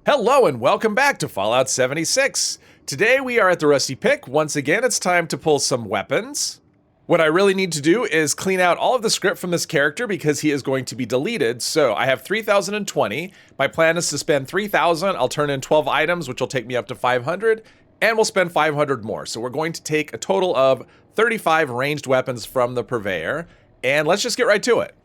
Hello and welcome back to Fallout 76. Today we are at the Rusty Pick. Once again, it's time to pull some weapons. What I really need to do is clean out all of the script from this character because he is going to be deleted. So I have 3,020. My plan is to spend 3,000. I'll turn in 12 items, which will take me up to 500, and we'll spend 500 more. So we're going to take a total of 35 ranged weapons from the Purveyor, and let's just get right to it.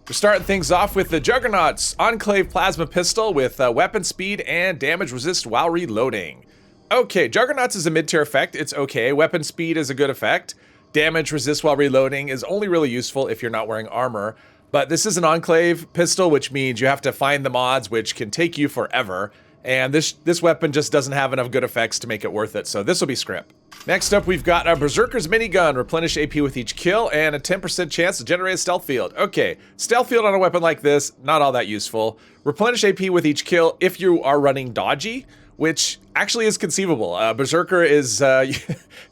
We're starting things off with the Juggernaut's Enclave Plasma Pistol with weapon speed and damage resist while reloading. Okay, Juggernaut's is a mid-tier effect, it's okay. Weapon speed is a good effect. Damage resist while reloading is only really useful if you're not wearing armor. But this is an Enclave pistol, which means you have to find the mods, which can take you forever. And this weapon just doesn't have enough good effects to make it worth it, so this will be scrip. Next up, we've got a Berserker's Minigun, replenish AP with each kill, and a 10% chance to generate a stealth field. Okay, stealth field on a weapon like this, not all that useful. Replenish AP with each kill if you are running dodgy, which actually is conceivable. Berserker is, to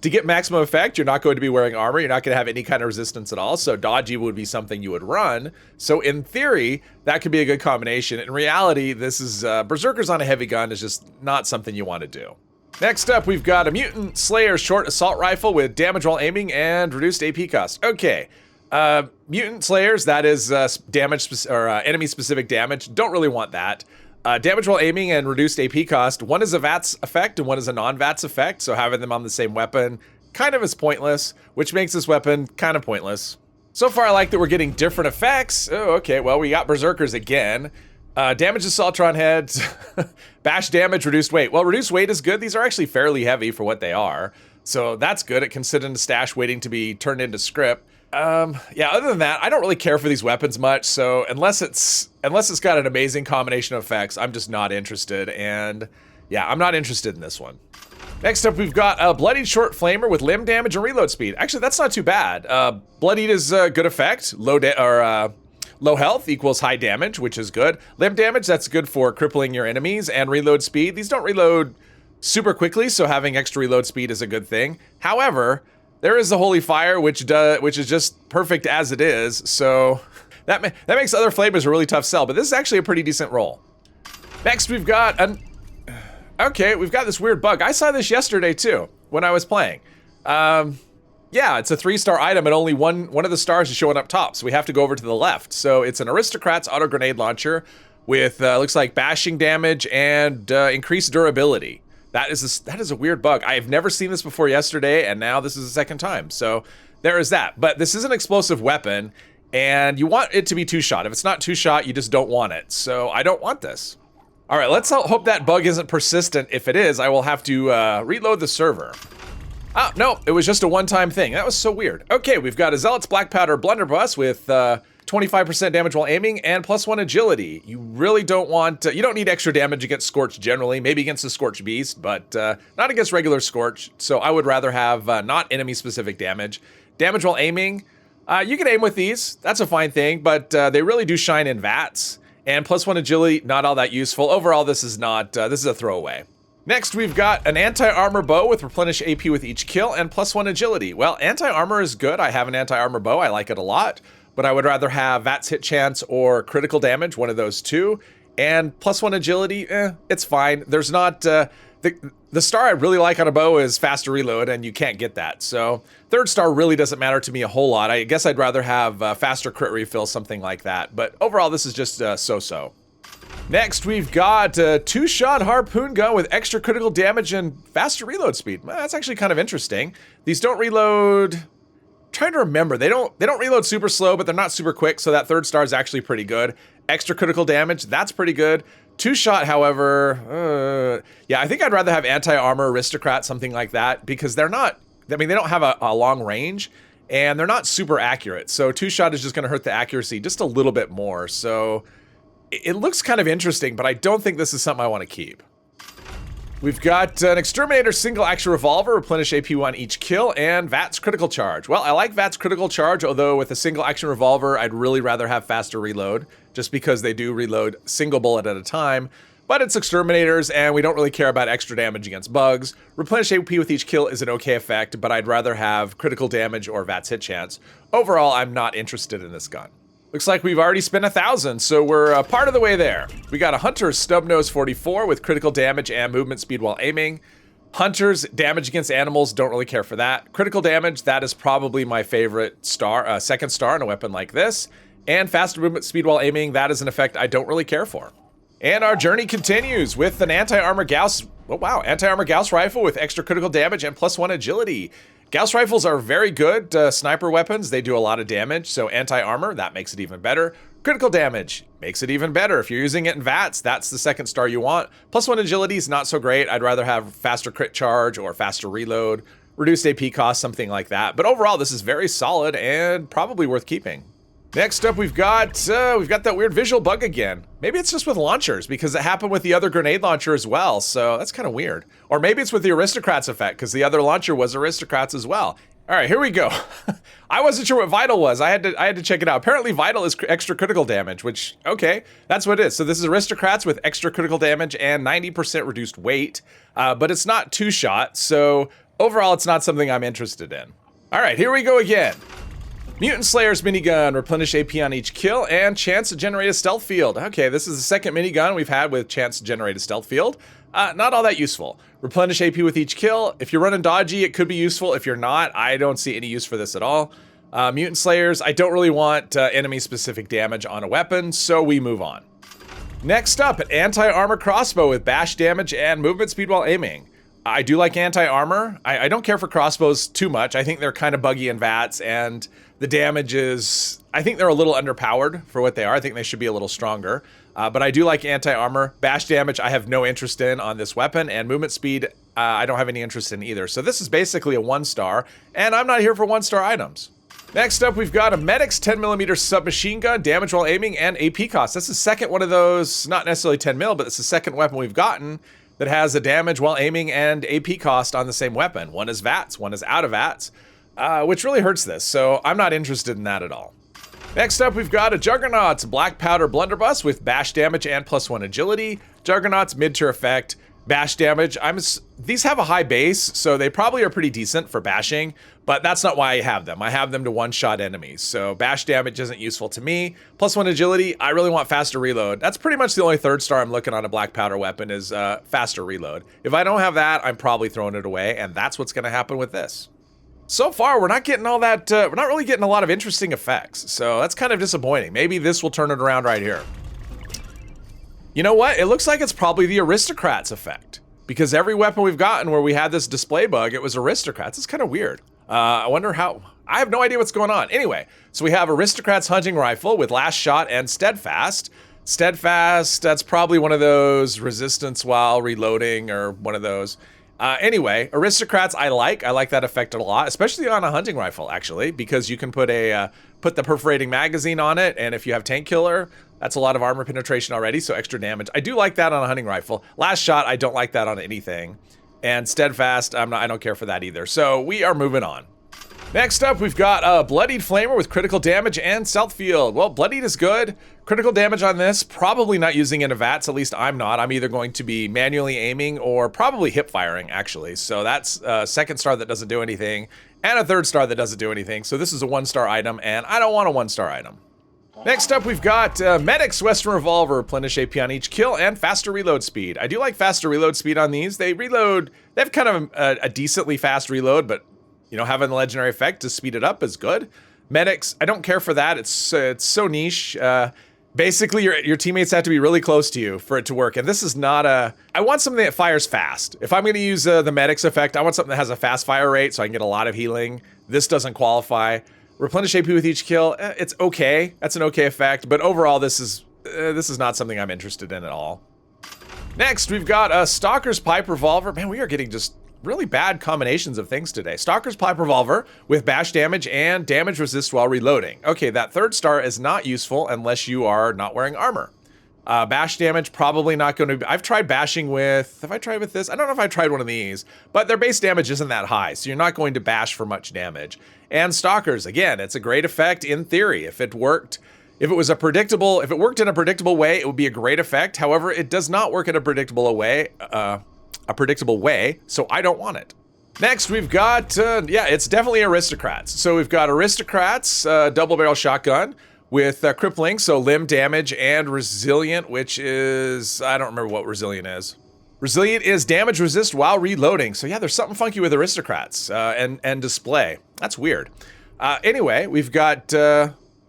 get maximum effect, you're not going to be wearing armor, you're not going to have any kind of resistance at all, so dodgy would be something you would run. So in theory, that could be a good combination. In reality, this is, Berserkers on a heavy gun is just not something you want to do. Next up, we've got a Mutant Slayer short assault rifle with damage while aiming and reduced AP cost. Okay, Mutant Slayers, that is enemy specific damage. Don't really want that. Damage while aiming and reduced AP cost. One is a VATS effect and one is a non-VATS effect, so having them on the same weapon kind of is pointless, which makes this weapon kind of pointless. So far, I like that we're getting different effects. Oh, okay, well, we got Berserkers again. Damage Assaultron heads, bash damage, reduced weight. Well, reduced weight is good. These are actually fairly heavy for what they are. So that's good. It can sit in the stash waiting to be turned into scrip. Yeah, other than that, I don't really care for these weapons much. So unless it's got an amazing combination of effects, I'm just not interested. And yeah, I'm not interested in this one. Next up, we've got a Bloodied Short Flamer with limb damage and reload speed. Actually, that's not too bad. Bloodied is a good effect. Low health equals high damage, which is good. Limb damage, that's good for crippling your enemies, and reload speed. These don't reload super quickly, so having extra reload speed is a good thing. However, there is the Holy Fire, which is just perfect as it is, so that makes other flavors a really tough sell, but this is actually a pretty decent roll. Next, we've got we've got this weird bug. I saw this yesterday too, when I was playing. Yeah, it's a 3-star item and only one of the stars is showing up top, so we have to go over to the left. So it's an Aristocrat's auto grenade launcher with looks like bashing damage and increased durability. That is a weird bug. I have never seen this before yesterday, and now this is the second time. So there is that. But this is an explosive weapon, and you want it to be 2-shot. If it's not 2-shot, you just don't want it. So I don't want this. All right, let's hope that bug isn't persistent. If it is, I will have to reload the server. Oh, no, it was just a one-time thing. That was so weird. Okay, we've got a Zealot's Black Powder Blunderbuss with 25% damage while aiming and +1 agility. You really don't want, you don't need extra damage against Scorch generally, maybe against the Scorch Beast, but not against regular Scorch. So I would rather have not enemy-specific damage. Damage while aiming, you can aim with these. That's a fine thing, but they really do shine in VATS. And +1 agility, not all that useful. Overall, this is not, this is a throwaway. Next, we've got an anti-armor bow with replenish AP with each kill and +1 agility. Well, anti-armor is good. I have an anti-armor bow. I like it a lot, but I would rather have VATS hit chance or critical damage, one of those two. And +1 agility, it's fine. There's not, the star I really like on a bow is faster reload, and you can't get that. So 3rd star really doesn't matter to me a whole lot. I guess I'd rather have faster crit refill, something like that. But overall, this is just so-so. Next, we've got a 2-shot harpoon gun with extra critical damage and faster reload speed. Well, that's actually kind of interesting. These don't reload. I'm trying to remember, they don't reload super slow, but they're not super quick, so that 3rd star is actually pretty good. Extra critical damage, that's pretty good. 2-shot, however, yeah, I think I'd rather have anti-armor Aristocrat, something like that, because they're not, I mean, they don't have a long range, and they're not super accurate. So 2-shot is just going to hurt the accuracy just a little bit more. So it looks kind of interesting, but I don't think this is something I want to keep. We've got an Exterminator single action revolver, replenish AP on each kill, and VATS critical charge. Well, I like VATS critical charge, although with a single action revolver, I'd really rather have faster reload, just because they do reload single bullet at a time. But it's Exterminators, and we don't really care about extra damage against bugs. Replenish AP with each kill is an okay effect, but I'd rather have critical damage or VATS hit chance. Overall, I'm not interested in this gun. Looks like we've already spent 1,000, so we're part of the way there. We got a Hunter's Snubnose 44 with critical damage and movement speed while aiming. Hunter's damage against animals, don't really care for that. Critical damage, that is probably my favorite star, second star in a weapon like this. And faster movement speed while aiming, that is an effect I don't really care for. And our journey continues with an anti-armor Gauss, oh wow, anti-armor Gauss rifle with extra critical damage and +1 agility. Gauss rifles are very good sniper weapons. They do a lot of damage, so anti-armor, that makes it even better. Critical damage makes it even better. If you're using it in VATS, that's the second star you want. +1 agility is not so great. I'd rather have faster crit charge or faster reload, reduced AP cost, something like that. But overall, this is very solid and probably worth keeping. Next up, we've got that weird visual bug again. Maybe it's just with launchers because it happened with the other grenade launcher as well. So that's kind of weird. Or maybe it's with the Aristocrats effect because the other launcher was Aristocrats as well. All right, here we go. I wasn't sure what Vital was. I had to check it out. Apparently Vital is extra critical damage, which, okay, that's what it is. So this is Aristocrats with extra critical damage and 90% reduced weight, but it's not two-shot. So overall, it's not something I'm interested in. All right, here we go again. Mutant Slayer's minigun, replenish AP on each kill, and chance to generate a stealth field. Okay, this is the second minigun we've had with chance to generate a stealth field. Not all that useful. Replenish AP with each kill. If you're running dodgy, it could be useful. If you're not, I don't see any use for this at all. Mutant Slayers, I don't really want enemy-specific damage on a weapon, so we move on. Next up, an anti-armor crossbow with bash damage and movement speed while aiming. I do like anti-armor. I don't care for crossbows too much. I think they're kind of buggy in VATS, and the damage is, I think they're a little underpowered for what they are. I think they should be a little stronger. But I do like anti-armor. Bash damage, I have no interest in on this weapon, and movement speed, I don't have any interest in either. So this is basically a 1-star, and I'm not here for 1-star items. Next up, we've got a Medic's 10mm submachine gun, damage while aiming, and AP cost. That's the second one of those, not necessarily 10 mil, but it's the second weapon we've gotten that has a damage while aiming and AP cost on the same weapon. One is VATS, one is out of VATS, which really hurts this, so I'm not interested in that at all. Next up, we've got a Juggernaut's Black Powder Blunderbuss with bash damage and +1 agility. Juggernaut's mid-tier effect, bash damage. These have a high base, so they probably are pretty decent for bashing, but that's not why I have them. I have them to one-shot enemies, so bash damage isn't useful to me. +1 agility, I really want faster reload. That's pretty much the only 3rd star I'm looking on a Black Powder weapon is faster reload. If I don't have that, I'm probably throwing it away, and that's what's gonna happen with this. So far, we're not getting all that, we're not really getting a lot of interesting effects, so that's kind of disappointing. Maybe this will turn it around right here. You know what? It looks like it's probably the Aristocrats effect, because every weapon we've gotten where we had this display bug, it was Aristocrats. It's kind of weird. I wonder how, I have no idea what's going on. Anyway, so we have Aristocrats hunting rifle with last shot and steadfast. Steadfast, that's probably one of those resistance while reloading or one of those. Anyway, Aristocrats I like that effect a lot, especially on a hunting rifle actually, because you can put the perforating magazine on it, and if you have tank killer, that's a lot of armor penetration already, so extra damage. I do like that on a hunting rifle. Last shot, I don't like that on anything. And steadfast, I don't care for that either. So we are moving on. Next up, we've got a Bloodied Flamer with critical damage and stealth field. Well, Bloodied is good. Critical damage on this, probably not using it in VATS, at least I'm not. I'm either going to be manually aiming or probably hip firing, actually. So that's a 2nd star that doesn't do anything, and a 3rd star that doesn't do anything. So this is a 1-star item, and I don't want a 1-star item. Next up, we've got Medic's Western Revolver, replenish AP on each kill, and faster reload speed. I do like faster reload speed on these. They have kind of a decently fast reload, but you know, having the legendary effect to speed it up is good. Medics, I don't care for that. It's so niche. Basically, your teammates have to be really close to you for it to work. And this is not I want something that fires fast. If I'm going to use the Medics effect, I want something that has a fast fire rate so I can get a lot of healing. This doesn't qualify. Replenish AP with each kill, it's okay. That's an okay effect. But overall, this is not something I'm interested in at all. Next, we've got a Stalker's Pipe Revolver. Man, we are getting just really bad combinations of things today. Stalker's Pipe Revolver with bash damage and damage resist while reloading. Okay, that 3rd star is not useful unless you are not wearing armor. Bash damage, probably not going to be, I've tried bashing with, have I tried with this? I don't know if I tried one of these, but their base damage isn't that high, so you're not going to bash for much damage. And Stalkers, again, it's a great effect in theory. If it worked in a predictable way, it would be a great effect. However, it does not work in a predictable way, so I don't want it. Next, we've got, yeah, it's definitely Aristocrats. So we've got Aristocrats, double barrel shotgun with crippling, so limb damage, and resilient, which is, I don't remember what resilient is. Resilient is damage resist while reloading. So yeah, there's something funky with aristocrats and display. That's weird. Anyway, we've got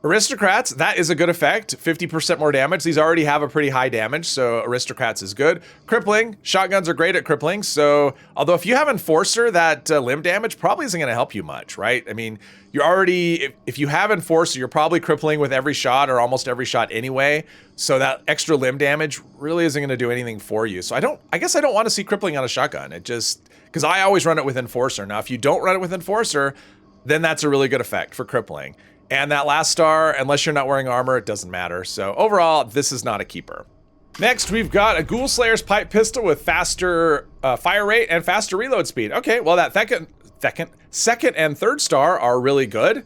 aristocrats. That is a good effect. 50% more damage. These already have a pretty high damage, so aristocrats is good. Crippling. Shotguns are great at crippling. So although if you have enforcer, that limb damage probably isn't going to help you much, right? I mean, you're already, if you have enforcer, you're probably crippling with every shot or almost every shot anyway. So that extra limb damage really isn't going to do anything for you. So I guess I don't want to see crippling on a shotgun. It just, because I always run it with enforcer. Now, if you don't run it with enforcer, then that's a really good effect for crippling. And that last star, unless you're not wearing armor, it doesn't matter. So overall, this is not a keeper. Next, we've got a Ghoul Slayer's pipe pistol with faster fire rate and faster reload speed. Okay, well that second and third star are really good.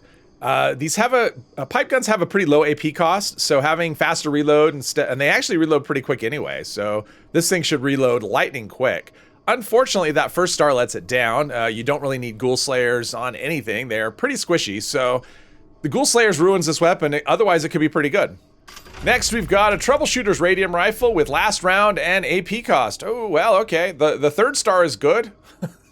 These have pipe guns have a pretty low AP cost, so having faster reload and they actually reload pretty quick anyway. So this thing should reload lightning quick. Unfortunately, that first star lets it down. You don't really need Ghoul Slayers on anything. They're pretty squishy, so the Ghoul Slayers ruins this weapon. Otherwise, it could be pretty good. Next, we've got a Troubleshooter's Radium Rifle with last round and AP cost. Oh, well, okay. The third star is good.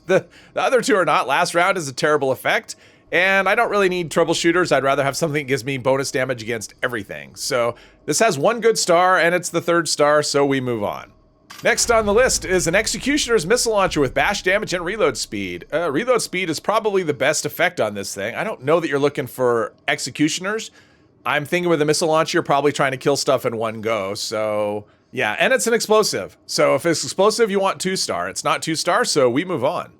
The other two are not. Last round is a terrible effect. And I don't really need Troubleshooters. I'd rather have something that gives me bonus damage against everything. So this has one good star, and it's the third star, so we move on. Next on the list is an Executioner's Missile Launcher with bash damage and reload speed. Reload speed is probably the best effect on this thing. I don't know that you're looking for Executioners. I'm thinking with a Missile Launcher, you're probably trying to kill stuff in one go. So yeah, and it's an explosive. So if it's explosive, you want 2-star. It's not 2-star, so we move on.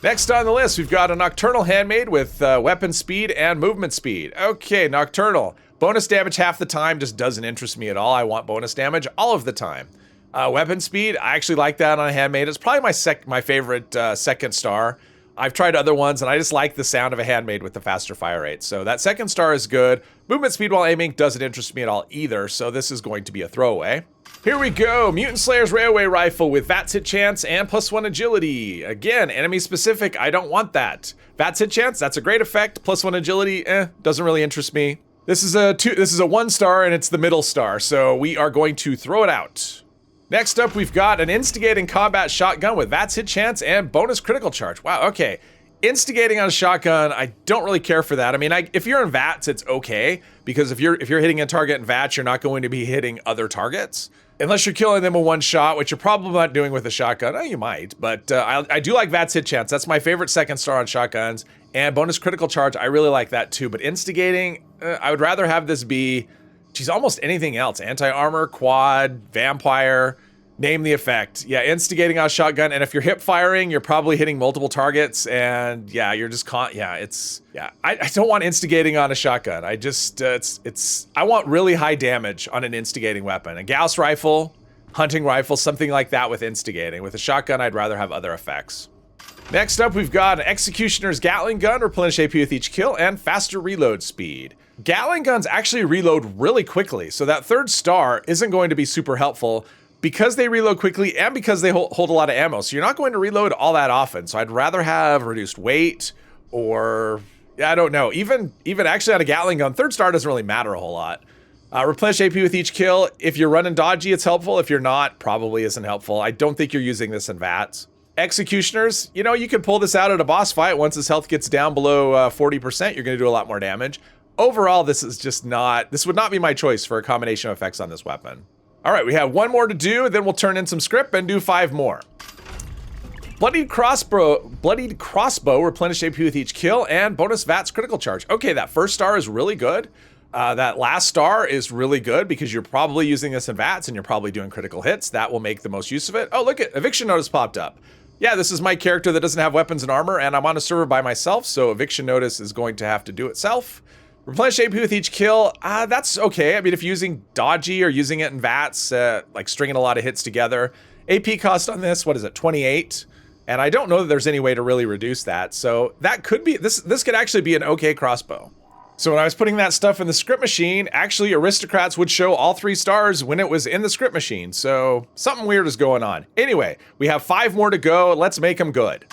Next on the list, we've got a Nocturnal Handmade with weapon speed and movement speed. Okay, Nocturnal. Bonus damage half the time just doesn't interest me at all. I want bonus damage all of the time. Weapon speed, I actually like that on a handmade. It's probably my favorite second star. I've tried other ones, and I just like the sound of a handmade with the faster fire rate. So that second star is good. Movement speed while aiming doesn't interest me at all either, so this is going to be a throwaway. Here we go, Mutant Slayer's Railway Rifle with VATS hit chance and +1 agility. Again, enemy specific, I don't want that. VATS hit chance, that's a great effect. +1 agility, doesn't really interest me. This is a 1-star, and it's the middle star, so we are going to throw it out. Next up, we've got an Instigating Combat Shotgun with VATS hit chance and bonus critical charge. Wow, okay. Instigating on a shotgun, I don't really care for that. I mean, if you're in VATS, it's okay, because if you're hitting a target in VATS, you're not going to be hitting other targets. Unless you're killing them with one shot, which you're probably not doing with a shotgun. Oh, you might, but I do like VATS hit chance. That's my favorite second star on shotguns. And bonus critical charge, I really like that too. But instigating, I would rather have this be, geez, almost anything else. Anti-armor, quad, vampire, name the effect. Yeah, instigating on a shotgun. And if you're hip firing, you're probably hitting multiple targets. And yeah, you're just I don't want instigating on a shotgun. I just, I want really high damage on an instigating weapon. A Gauss rifle, hunting rifle, something like that with instigating. With a shotgun, I'd rather have other effects. Next up, we've got an Executioner's Gatling Gun, replenish AP with each kill, and faster reload speed. Gatling guns actually reload really quickly, so that third star isn't going to be super helpful because they reload quickly and because they hold a lot of ammo. So you're not going to reload all that often. So I'd rather have reduced weight or, I don't know, even actually on a Gatling gun, third star doesn't really matter a whole lot. Replenish AP with each kill. If you're running dodgy, it's helpful. If you're not, probably isn't helpful. I don't think you're using this in VATS. Executioners, you know, you can pull this out at a boss fight. Once his health gets down below 40%, you're going to do a lot more damage. Overall, this would not be my choice for a combination of effects on this weapon. All right, we have one more to do, then we'll turn in some script and do 5 more. Bloodied Crossbow, replenish AP with each kill, and bonus VATS critical charge. Okay, that first star is really good. That last star is really good because you're probably using this in VATS and you're probably doing critical hits. That will make the most use of it. Oh, look, eviction notice popped up. Yeah, this is my character that doesn't have weapons and armor, and I'm on a server by myself, so eviction notice is going to have to do itself. Replenish AP with each kill, that's okay. I mean, if you're using dodgy or using it in VATS, like stringing a lot of hits together. AP cost on this, what is it, 28? And I don't know that there's any way to really reduce that. So that could be, this could actually be an okay crossbow. So when I was putting that stuff in the script machine, actually aristocrats would show all 3 stars when it was in the script machine. So something weird is going on. Anyway, we have 5 more to go. Let's make them good.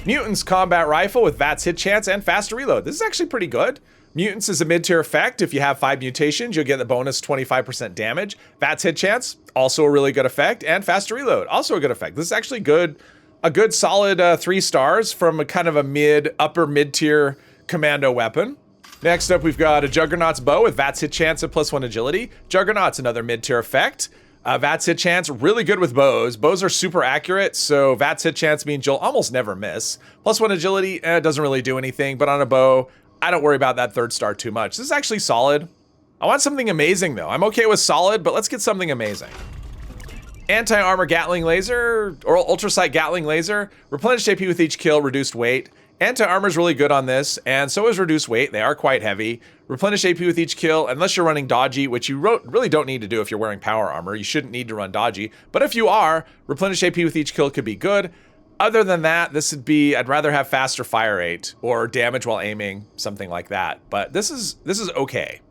Mutant's Combat Rifle with VATS hit chance and faster reload. This is actually pretty good. Mutants is a mid-tier effect. If you have 5 mutations, you'll get the bonus 25% damage. VATS hit chance, also a really good effect. And faster reload, also a good effect. This is actually good, a good solid 3 stars from a kind of a upper mid-tier commando weapon. Next up, we've got a Juggernaut's bow with VATS hit chance and +1 agility. Juggernaut's another mid-tier effect. VATS hit chance, really good with bows. Bows are super accurate, so VATS hit chance means you'll almost never miss. +1 agility, doesn't really do anything, but on a bow, I don't worry about that 3rd star too much. This is actually solid. I want something amazing though. I'm okay with solid, but let's get something amazing. Anti-armor Gatling laser, or ultrasight Gatling laser. Replenished AP with each kill, reduced weight. Anti-armor is really good on this, and so is reduced weight. They are quite heavy. Replenish AP with each kill, unless you're running dodgy, which you really don't need to do if you're wearing power armor. You shouldn't need to run dodgy. But if you are, replenish AP with each kill could be good. Other than that, this would be, I'd rather have faster fire rate or damage while aiming, something like that. But this is okay.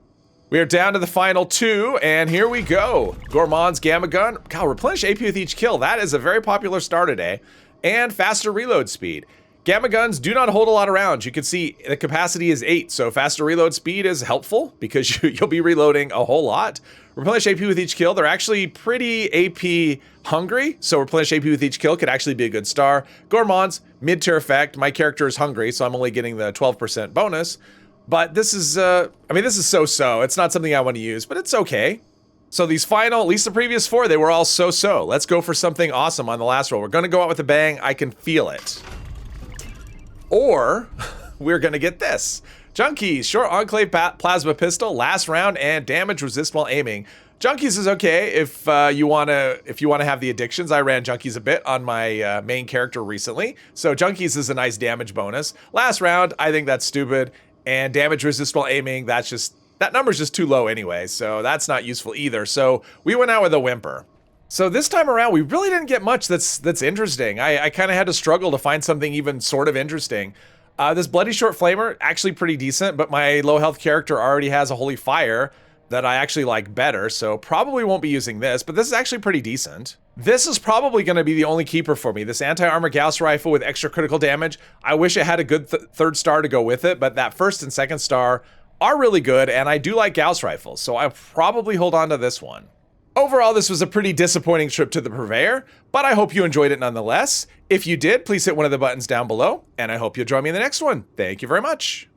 We are down to the final 2, and here we go. Gourmand's Gamma Gun. God, replenish AP with each kill. That is a very popular star today. And faster reload speed. Gamma guns do not hold a lot of rounds. You can see the capacity is 8, so faster reload speed is helpful because you'll be reloading a whole lot. Replenish AP with each kill. They're actually pretty AP hungry, so replenish AP with each kill could actually be a good star. Gourmand's mid-tier effect. My character is hungry, so I'm only getting the 12% bonus. But this is, I mean, this is so-so. It's not something I want to use, but it's okay. So these final, at least the previous 4, they were all so-so. Let's go for something awesome on the last roll. We're going to go out with a bang. I can feel it. Or we're going to get this. Junkies, short enclave plasma pistol, last round, and damage resist while aiming. Junkies is okay if you want to have the addictions. I ran Junkies a bit on my main character recently, so Junkies is a nice damage bonus. Last round, I think that's stupid, and damage resist while aiming, that number's just too low anyway, so that's not useful either. So we went out with a whimper. So this time around, we really didn't get much that's interesting. I kind of had to struggle to find something even sort of interesting. This Bloody Short Flamer, actually pretty decent, but my low health character already has a Holy Fire that I actually like better, so probably won't be using this, but this is actually pretty decent. This is probably going to be the only keeper for me. This anti-armor Gauss rifle with extra critical damage. I wish it had a good 3rd star to go with it, but that 1st and 2nd star are really good, and I do like Gauss rifles, so I'll probably hold on to this one. Overall, this was a pretty disappointing trip to the Purveyor, but I hope you enjoyed it nonetheless. If you did, please hit one of the buttons down below, and I hope you'll join me in the next one. Thank you very much.